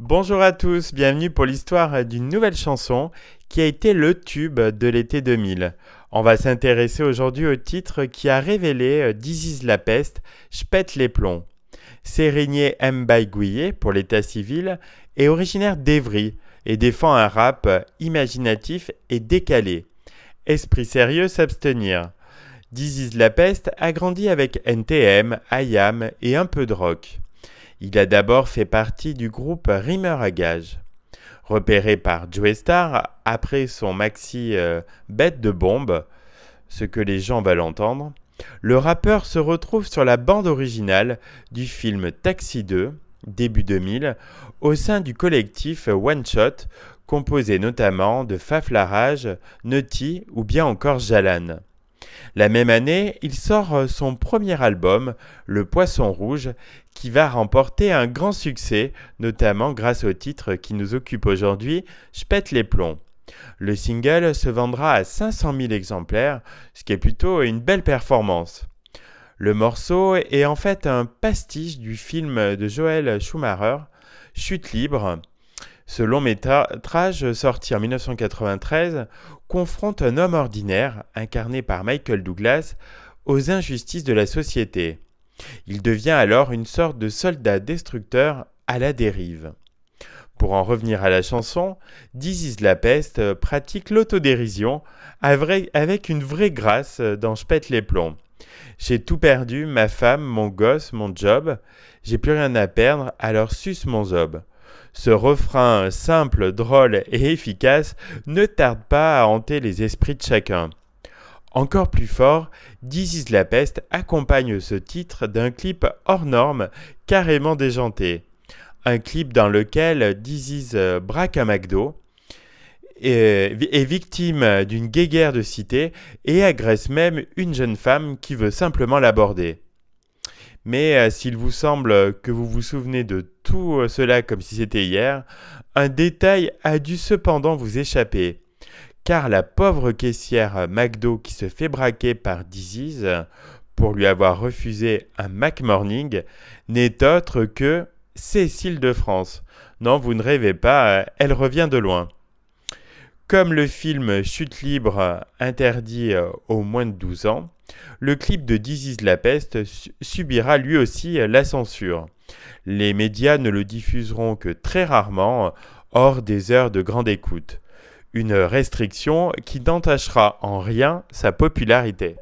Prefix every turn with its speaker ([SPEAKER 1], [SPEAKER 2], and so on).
[SPEAKER 1] Bonjour à tous, bienvenue pour l'histoire d'une nouvelle chanson qui a été le tube de l'été 2000. On va s'intéresser aujourd'hui au titre qui a révélé This is la peste, J'pète les plombs. Sérigné Mbaye pour l'état civil est originaire d'Evry et défend un rap imaginatif et décalé. Esprit sérieux s'abstenir. This is la peste a grandi avec NTM, IAM et un peu de rock. Il a d'abord fait partie du groupe Rimeur à Gage. Repéré par Joey Starr après son maxi Bête de bombe, ce que les gens veulent entendre, le rappeur se retrouve sur la bande originale du film Taxi 2, début 2000, au sein du collectif One Shot, composé notamment de Faf Larage, Nutty ou bien encore Jalan. La même année, il sort son premier album, Le Poisson Rouge, qui va remporter un grand succès, notamment grâce au titre qui nous occupe aujourd'hui, J'pète les plombs. Le single se vendra à 500 000 exemplaires, ce qui est plutôt une belle performance. Le morceau est en fait un pastiche du film de Joel Schumacher, Chute libre. Ce long métrage, sorti en 1993, confronte un homme ordinaire, incarné par Michael Douglas, aux injustices de la société. Il devient alors une sorte de soldat destructeur à la dérive. Pour en revenir à la chanson, This is la peste pratique l'autodérision avec une vraie grâce dans J'pète les plombs. J'ai tout perdu, ma femme, mon gosse, mon job. J'ai plus rien à perdre, alors suce mon zob. Ce refrain simple, drôle et efficace ne tarde pas à hanter les esprits de chacun. Encore plus fort, This is la peste accompagne ce titre d'un clip hors norme, carrément déjanté. Un clip dans lequel This is braque un McDo, est victime d'une guéguerre de cité et agresse même une jeune femme qui veut simplement l'aborder. Mais s'il vous semble que vous vous souvenez de tout cela comme si c'était hier, un détail a dû cependant vous échapper. Car la pauvre caissière McDo qui se fait braquer par Dizzy pour lui avoir refusé un McMorning n'est autre que Cécile de France. Non, vous ne rêvez pas, elle revient de loin. Comme le film Chute libre interdit aux moins de 12 ans, le clip de This is la peste subira lui aussi la censure. Les médias ne le diffuseront que très rarement, hors des heures de grande écoute. Une restriction qui n'entachera en rien sa popularité.